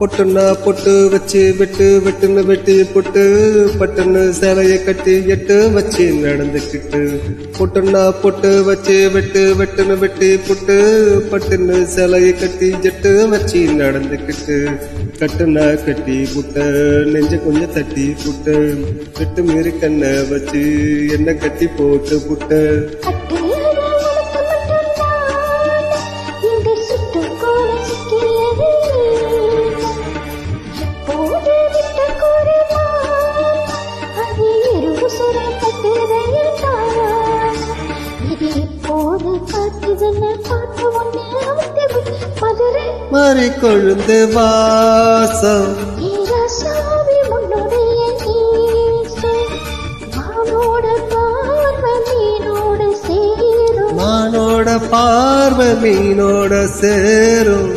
பொட்டுன்னா பொட்டு வச்சு வெட்டு வெட்டுன்னு வெட்டி புட்டு பட்டுன்னு சேலையை கட்டி எட்டு வச்சு நடந்துக்கிட்டு பொட்டுன்னா பொட்டு வச்சு வெட்டு வெட்டுன்னு வெட்டி புட்டு பட்டுன்னு சேலையை கட்டி எட்டு வச்சு நடந்துக்கிட்டு கட்டுனா கட்டி புட்ட நெஞ்ச கொஞ்சம் தட்டி புட்ட வெட்டு மீறி கண்ணை வச்சு என்ன கட்டி போட்டு புட்ட மறி கொழுந்து வாசம் மானோட பார்வை மீனோட சேரும்